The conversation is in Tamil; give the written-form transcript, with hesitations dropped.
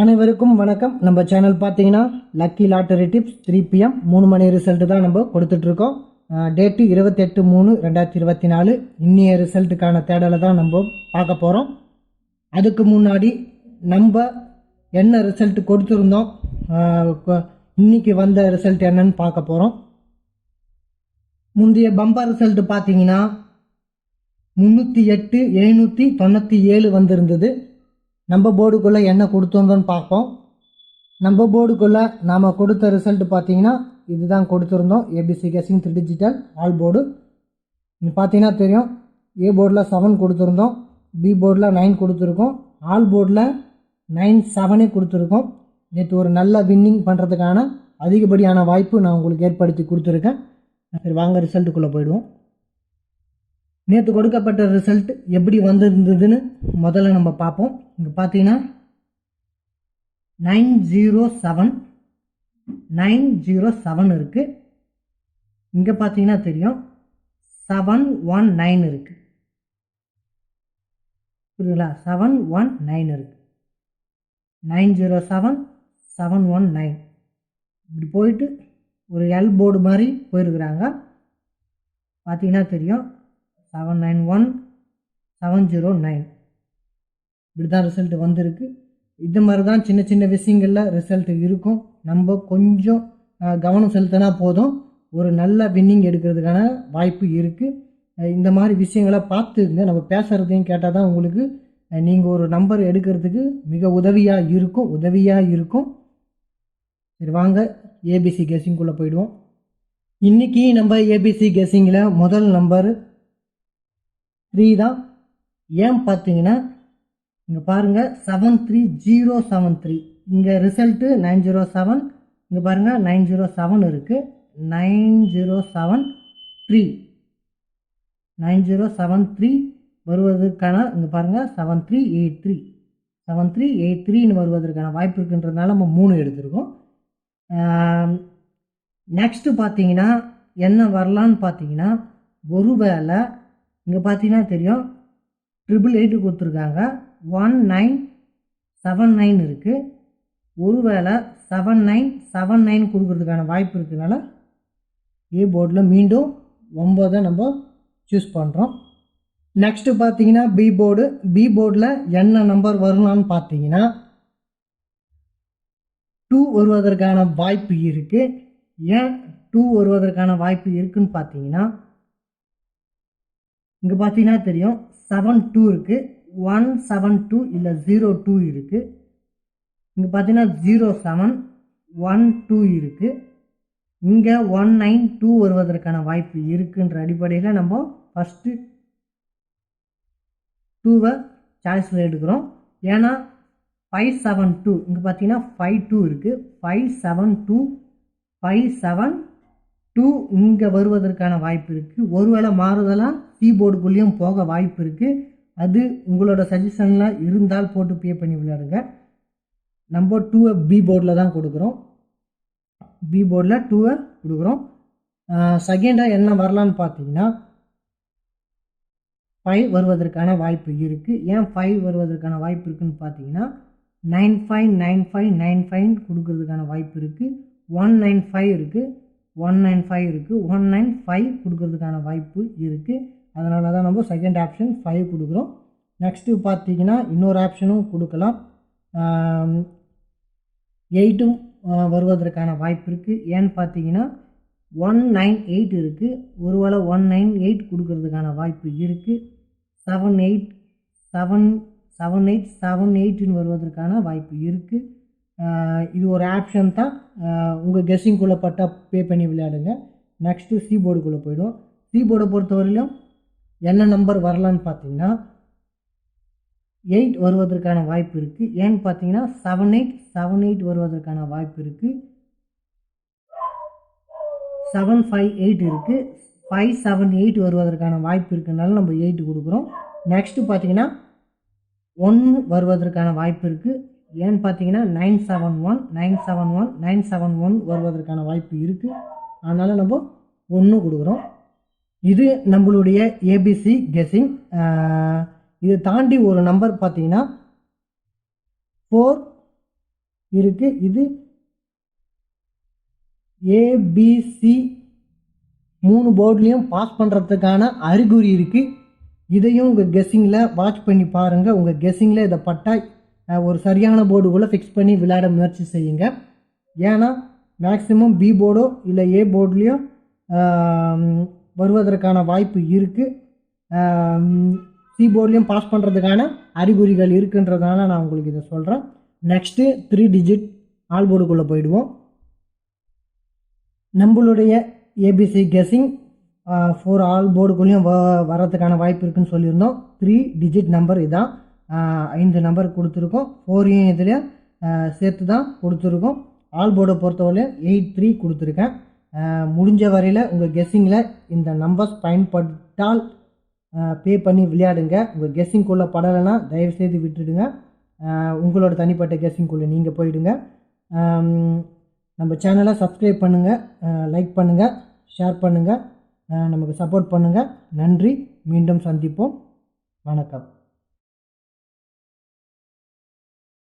அனைவருக்கும் வணக்கம். நம்ம சேனல் பார்த்தீங்கன்னா லக்கி லாட்டரி டிப்ஸ் 3 PM 3 மணி ரிசல்ட் தான் நம்ம கொடுத்துட்ருக்கோம். டேட்டு 28/3/2024. இன்னைய ரிசல்ட்டுக்கான தேடலை தான் நம்ம பார்க்க போகிறோம். அதுக்கு முன்னாடி நம்ம என்ன ரிசல்ட் கொடுத்துருந்தோம், இன்னைக்கு வந்த ரிசல்ட் என்னன்னு பார்க்க போகிறோம். முந்தைய பம்பர் ரிசல்ட் பார்த்தீங்கன்னா 308 797 வந்திருந்தது. நம்ம போர்டுக்குள்ளே என்ன கொடுத்துருந்தோன்னு பார்ப்போம். நம்ம போர்டுக்குள்ளே நாம் கொடுத்த ரிசல்ட் பார்த்தீங்கன்னா இதுதான் கொடுத்துருந்தோம். ABC guessing 3 digital all board. பார்த்தீங்கன்னா தெரியும், ஏ போர்டில் 7 கொடுத்துருந்தோம், பி போர்டில் 9 கொடுத்துருக்கோம், ஆல் போர்டில் 9 7 கொடுத்துருக்கோம். நேற்று ஒரு நல்ல வின்னிங் பண்ணுறதுக்கான அதிகப்படியான வாய்ப்பு நான் உங்களுக்கு ஏற்படுத்தி கொடுத்துருக்கேன். சரி, வாங்க ரிசல்ட்டுக்குள்ளே போயிடுவோம். நேற்று கொடுக்கப்பட்ட ரிசல்ட் எப்படி வந்திருந்ததுன்னு முதல்ல நம்ம பார்ப்போம். இங்கே பார்த்தீங்கன்னா 907 இருக்குது. இங்கே பார்த்தீங்கன்னா தெரியும் 719 இருக்குது. புரியுதுங்களா? 719 இருக்குது. 907 719 இப்படி போயிட்டு ஒரு எல் போர்டு மாதிரி போயிருக்கிறாங்க. பார்த்தீங்கன்னா தெரியும் 791 709 இப்படி தான் ரிசல்ட் வந்திருக்கு. இது மாதிரி தான் சின்ன சின்ன விஷயங்களில் ரிசல்ட் இருக்கும். நம்ம கொஞ்சம் கவனம் செலுத்தினா போதும், ஒரு நல்ல வின்னிங் எடுக்கிறதுக்கான வாய்ப்பு இருக்குது. இந்த மாதிரி விஷயங்களை பார்த்துங்க. நம்ம பேசுகிறதையும் கேட்டால் தான் உங்களுக்கு நீங்கள் ஒரு நம்பர் எடுக்கிறதுக்கு மிக உதவியாக இருக்கும். சரி, வாங்க ஏபிசி கெஸிங்குள்ளே போயிடுவோம். இன்றைக்கி நம்ம ஏபிசி கெஸிங்கில் முதல் நம்பர் 3 தான். ஏன் பார்த்தீங்கன்னா இங்கே பாருங்கள் 73073. இங்கே ரிசல்ட்டு 907. இங்கே பாருங்கள் 907 இருக்குது. 9073 வருவதற்கான இங்கே பாருங்கள் 7383 வருவதற்கான வாய்ப்பு இருக்குன்றதுனால நம்ம 3 எடுத்திருக்கோம். நெக்ஸ்ட்டு பார்த்தீங்கன்னா என்ன வரலான்னு பார்த்தீங்கன்னா, ஒருவேளை இங்கே பார்த்தீங்கன்னா தெரியும் 888 கொடுத்துருக்காங்க, 1979 இருக்குது. ஒருவேளை 7979 கொடுக்கறதுக்கான வாய்ப்பு இருக்கிறதுனால ஏ போர்டில் மீண்டும் 9 நம்ம சூஸ் பண்ணுறோம். நெக்ஸ்ட்டு பார்த்தீங்கன்னா பி போர்டில் என்ன நம்பர் வரலான்னு பார்த்தீங்கன்னா 2 வருவதற்கான வாய்ப்பு இருக்குது. ஏன் 2 வருவதற்கான வாய்ப்பு இருக்குன்னு பார்த்தீங்கன்னா, இங்கே பார்த்தீங்கன்னா தெரியும் 72 இருக்குது, 172 இல்லை 02 இருக்குது. இங்கே பார்த்தீங்கன்னா 0712 இருக்குது. இங்கே 192 வருவதற்கான வாய்ப்பு இருக்குன்ற அடிப்படையில் நம்ம ஃபஸ்ட்டு 2வை சாய்ஸில் எடுக்கிறோம். ஏன்னா 572 இங்கே பார்த்தீங்கன்னா 52 இருக்குது, 572 572 இங்கே வருவதற்கான வாய்ப்பு இருக்குது. ஒருவேளை மாறுதலாக சி போர்டுக்குள்ளேயும் போக வாய்ப்பு இருக்குது. அது உங்களோட சஜஷனில் இருந்தால் போட்டு பே பண்ணி விளையாடுங்க. நம்ம 2வை பி போர்டில் தான் கொடுக்குறோம். பி போர்டில் 2வை கொடுக்குறோம். செகண்டாக என்ன வரலான்னு பார்த்தீங்கன்னா 5 வருவதற்கான வாய்ப்பு இருக்குது. ஏன் 5 வருவதற்கான வாய்ப்பு இருக்குதுன்னு பார்த்தீங்கன்னா 959595 கொடுக்கறதுக்கான வாய்ப்பு இருக்குது. 195 இருக்குது, 195 இருக்குது, 195 கொடுக்கறதுக்கான வாய்ப்பு இருக்குது. அதனால தான் நம்ம செகண்ட் ஆப்ஷன் 5 கொடுக்குறோம். நெக்ஸ்ட்டு பார்த்தீங்கன்னா இன்னொரு ஆப்ஷனும் கொடுக்கலாம், 8ம் வருவதற்கான வாய்ப்பு இருக்குது. ஏன்னு பார்த்தீங்கன்னா 198 இருக்குது. ஒருவேளை 198 கொடுக்கறதுக்கான வாய்ப்பு இருக்குது. 7878 வருவதற்கான வாய்ப்பு இருக்குது. இது ஒரு ஆப்ஷன் தான். உங்கள் கெஸ்ஸிங்குள்ளே பட்டா பே பண்ணி விளையாடுங்க. நெக்ஸ்ட்டு சி போர்டுக்குள்ளே போய்டும். சி போர்டை பொறுத்தவரையிலும் என்ன நம்பர் வரலான்னு பார்த்தீங்கன்னா 8 வருவதற்கான வாய்ப்பு இருக்குது. ஏன்னு பார்த்தீங்கன்னா 7878 வருவதற்கான வாய்ப்பு இருக்குது. 758 இருக்குது, 578 வருவதற்கான வாய்ப்பு இருக்குனால நம்ம 8 கொடுக்குறோம். நெக்ஸ்ட்டு பார்த்தீங்கன்னா 1 வருவதற்கான வாய்ப்பு இருக்குது. ஏன்னு பார்த்தீங்கன்னா 971 வருவதற்கான வாய்ப்பு இருக்குது. அதனால் நம்ம 1 கொடுக்குறோம். இது நம்மளுடைய ஏபிசி கெஸிங். இதை தாண்டி ஒரு நம்பர் பார்த்தீங்கன்னா 4 இருக்குது. இது ஏபிசி 3 போர்ட்லேயும் பாஸ் பண்ணுறதுக்கான அறிகுறி இருக்குது. இதையும் உங்கள் கெஸ்ஸிங்கில் வாட்ச் பண்ணி பாருங்கள். உங்கள் கெஸ்ஸிங்கில் இதை பட்டால் ஒரு சரியான போர்டுக்குள்ளே ஃபிக்ஸ் பண்ணி விளையாட முயற்சி செய்யுங்க. ஏன்னா மேக்ஸிமம் பி போர்டோ இல்லை ஏ போர்ட்லேயோ வருவதற்கான வாய்ப்பு இருக்குது. சி போர்ட்லேயும் பாஸ் பண்ணுறதுக்கான அறிகுறிகள் இருக்குன்றதுனால நான் உங்களுக்கு இதை சொல்கிறேன். நெக்ஸ்ட்டு 3 டிஜிட் ஆல் போர்டுக்குள்ளே போயிடுவோம். நம்மளுடைய ஏபிசி கெஸ்ஸிங் 4 ஆல் போர்டுக்குள்ளேயும் வர்றதுக்கான வாய்ப்பு இருக்குதுன்னு சொல்லியிருந்தோம். 3 டிஜிட் நம்பர் இதான். 5 நம்பர் கொடுத்துருக்கோம். 4ஐயும் இதில் சேர்த்து தான் கொடுத்துருக்கோம். ஆல் போர்டை பொறுத்தவரையும் 83 கொடுத்துருக்கேன். முடிஞ்ச வரையில் உங்கள் கெஸ்ஸிங்கில் இந்த நம்பர்ஸ் பயன்பட்டால் பே பண்ணி விளையாடுங்க. உங்கள் கெஸ்ஸிங்குள்ளே படலைன்னா தயவுசெய்து விட்டுடுங்க. உங்களோட தனிப்பட்ட கெஸ்ஸிங்குள்ளே நீங்கள் போயிடுங்க. நம்ம சேனலை சப்ஸ்கிரைப் பண்ணுங்கள், லைக் பண்ணுங்கள், ஷேர் பண்ணுங்கள், நமக்கு சப்போர்ட் பண்ணுங்கள். நன்றி. மீண்டும் சந்திப்போம். வணக்கம்.